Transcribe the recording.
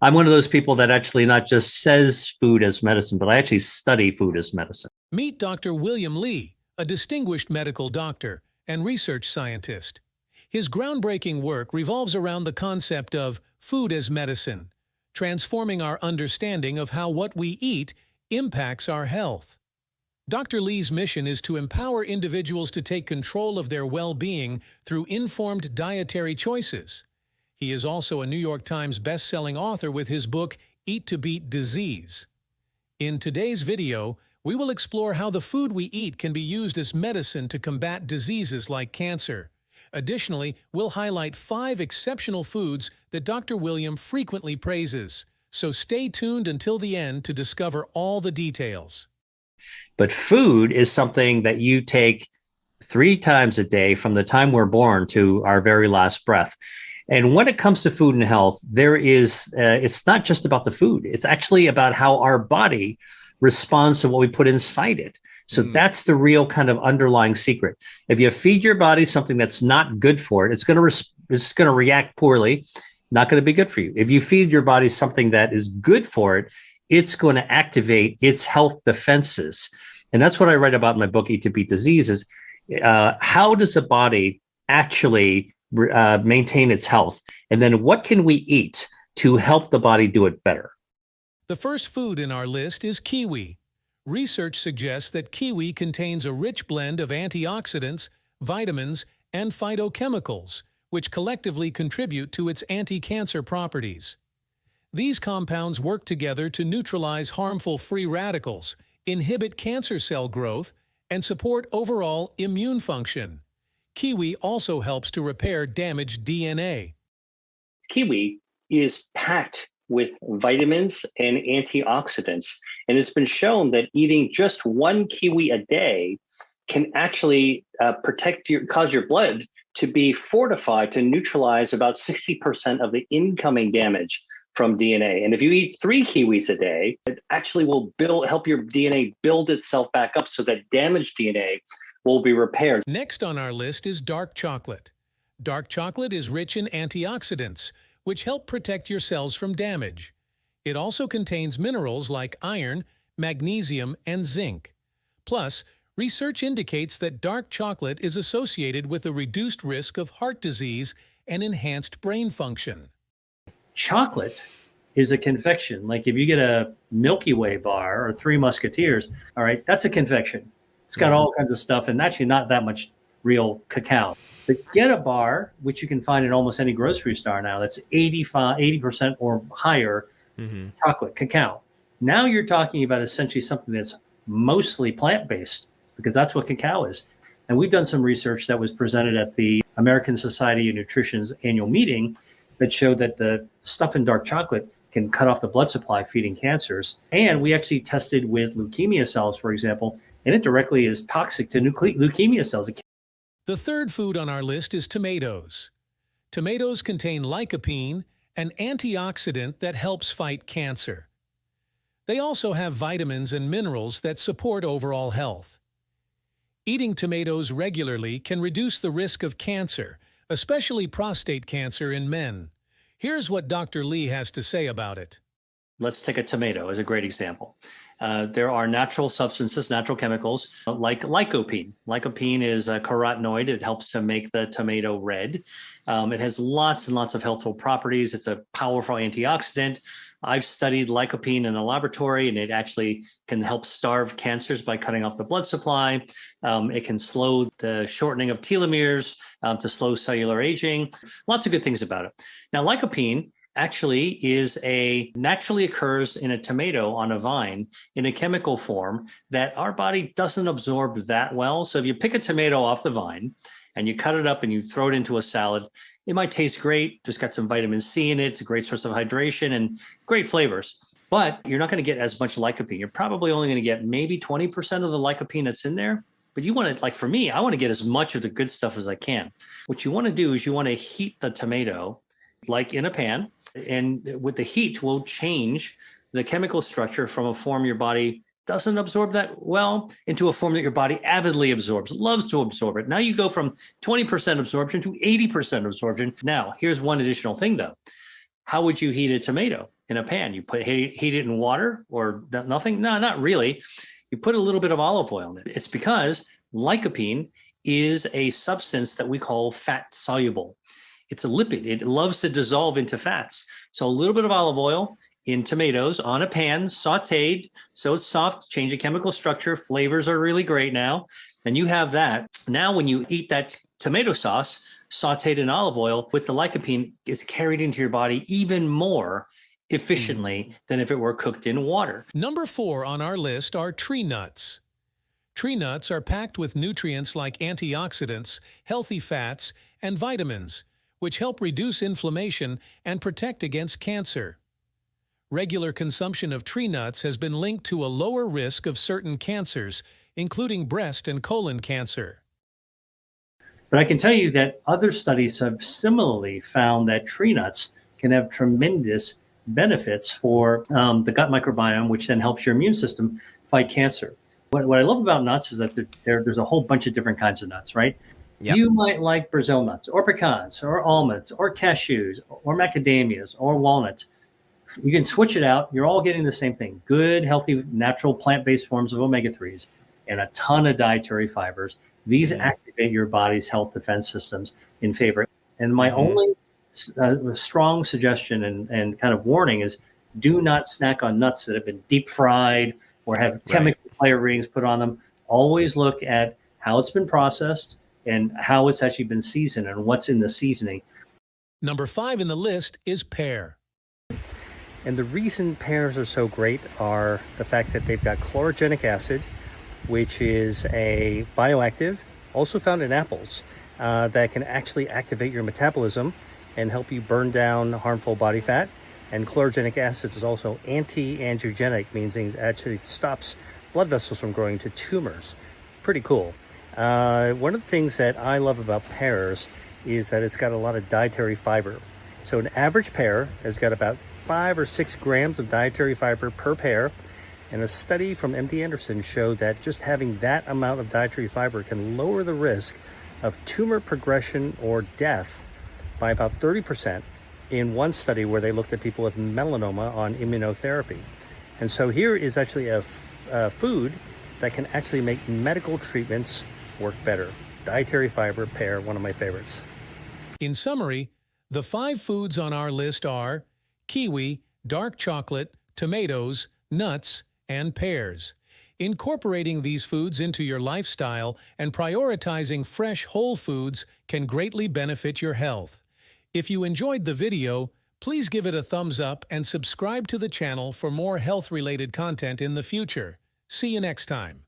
I'm one of those people that actually not just says food as medicine, but I actually study food as medicine. Meet Dr. William Lee, a distinguished medical doctor and research scientist. His groundbreaking work revolves around the concept of food as medicine, transforming our understanding of how what we eat impacts our health. Dr. Lee's mission is to empower individuals to take control of their well-being through informed dietary choices. He is also a New York Times best-selling author with his book, Eat to Beat Disease. In today's video, we will explore how the food we eat can be used as medicine to combat diseases like cancer. Additionally, we'll highlight 5 exceptional foods that Dr. William frequently praises. So stay tuned until the end to discover all the details. But food is something that you take 3 times a day from the time we're born to our very last breath. And when it comes to food and health, it's not just about the food. It's actually about how our body responds to what we put inside it. So that's the real kind of underlying secret. If you feed your body something that's not good for it, it's going to react poorly, not going to be good for you. If you feed your body something that is good for it, it's going to activate its health defenses. And that's what I write about in my book, Eat to Beat Disease, is how does the body actually maintain its health? And then what can we eat to help the body do it better? The first food in our list is kiwi. Research suggests that kiwi contains a rich blend of antioxidants, vitamins, and phytochemicals, which collectively contribute to its anti-cancer properties. These compounds work together to neutralize harmful free radicals, inhibit cancer cell growth, and support overall immune function. Kiwi also helps to repair damaged DNA. Kiwi is packed with vitamins and antioxidants. And it's been shown that eating just 1 kiwi a day can actually cause your blood to be fortified to neutralize about 60% of the incoming damage from DNA. And if you eat 3 kiwis a day, it actually will help your DNA build itself back up so that damaged DNA will be repaired. Next on our list is dark chocolate. Dark chocolate is rich in antioxidants, which help protect your cells from damage. It also contains minerals like iron, magnesium, and zinc. Plus, research indicates that dark chocolate is associated with a reduced risk of heart disease and enhanced brain function. Chocolate is a confection. Like if you get a Milky Way bar or 3 Musketeers, all right, that's a confection. It's got all kinds of stuff and actually not that much real cacao. But get a bar, which you can find in almost any grocery store now, that's 80% or higher chocolate, cacao. Now you're talking about essentially something that's mostly plant-based, because that's what cacao is. And we've done some research that was presented at the American Society of Nutrition's annual meeting that showed that the stuff in dark chocolate can cut off the blood supply feeding cancers. And we actually tested with leukemia cells, for example, and it directly is toxic to leukemia cells. The third food on our list is tomatoes. Tomatoes contain lycopene, an antioxidant that helps fight cancer. They also have vitamins and minerals that support overall health. Eating tomatoes regularly can reduce the risk of cancer, especially prostate cancer in men. Here's what Dr. Lee has to say about it. Let's take a tomato as a great example. There are natural substances, natural chemicals like lycopene. Lycopene is a carotenoid. It helps to make the tomato red. It has lots and lots of healthful properties. It's a powerful antioxidant. I've studied lycopene in a laboratory, and it actually can help starve cancers by cutting off the blood supply. It can slow the shortening of telomeres to slow cellular aging. Lots of good things about it. Now, lycopene actually naturally occurs in a tomato on a vine in a chemical form that our body doesn't absorb that well. So if you pick a tomato off the vine and you cut it up and you throw it into a salad, it might taste great. It's got some vitamin C in it. It's a great source of hydration and great flavors. But you're not going to get as much lycopene. You're probably only going to get maybe 20% of the lycopene that's in there. But you want to, like for me, I want to get as much of the good stuff as I can. What you want to do is you want to heat the tomato like in a pan. And with the heat will change the chemical structure from a form your body doesn't absorb that well into a form that your body avidly absorbs, loves to absorb it. Now you go from 20% absorption to 80% absorption. Now, here's one additional thing though. How would you heat a tomato in a pan? You heat it in water or nothing? No, not really. You put a little bit of olive oil in it. It's because lycopene is a substance that we call fat soluble. It's a lipid. It loves to dissolve into fats. So a little bit of olive oil in tomatoes on a pan, sauteed, so it's soft, change the chemical structure. Flavors are really great now. And you have that. Now, when you eat that tomato sauce, sauteed in olive oil with the lycopene, is carried into your body even more efficiently than if it were cooked in water. Number 4 on our list are tree nuts. Tree nuts are packed with nutrients like antioxidants, healthy fats, and vitamins, which help reduce inflammation and protect against cancer. Regular consumption of tree nuts has been linked to a lower risk of certain cancers, including breast and colon cancer. But I can tell you that other studies have similarly found that tree nuts can have tremendous benefits for the gut microbiome, which then helps your immune system fight cancer. What I love about nuts is that there's a whole bunch of different kinds of nuts, right? Yep. You might like Brazil nuts or pecans or almonds or cashews or macadamias or walnuts. You can switch it out. You're all getting the same thing. Good, healthy, natural plant-based forms of omega-3s and a ton of dietary fibers. These activate your body's health defense systems in favor. And my only strong suggestion and kind of warning is do not snack on nuts that have been deep fried or have chemical flavorings put on them. Always look at how it's been processed and how it's actually been seasoned and what's in the seasoning. Number 5 in the list is pear. And the reason pears are so great are the fact that they've got chlorogenic acid, which is a bioactive, also found in apples, that can actually activate your metabolism and help you burn down harmful body fat. And chlorogenic acid is also anti-angiogenic, means it actually stops blood vessels from growing to tumors. Pretty cool. One of the things that I love about pears is that it's got a lot of dietary fiber. So an average pear has got about 5 or 6 grams of dietary fiber per pear. And a study from MD Anderson showed that just having that amount of dietary fiber can lower the risk of tumor progression or death by about 30% in one study where they looked at people with melanoma on immunotherapy. And so here is actually a food that can actually make medical treatments work better. Dietary fiber, pear, one of my favorites. In summary, the 5 foods on our list are kiwi, dark chocolate, tomatoes, nuts, and pears. Incorporating these foods into your lifestyle and prioritizing fresh whole foods can greatly benefit your health. If you enjoyed the video, please give it a thumbs up and subscribe to the channel for more health-related content in the future. See you next time.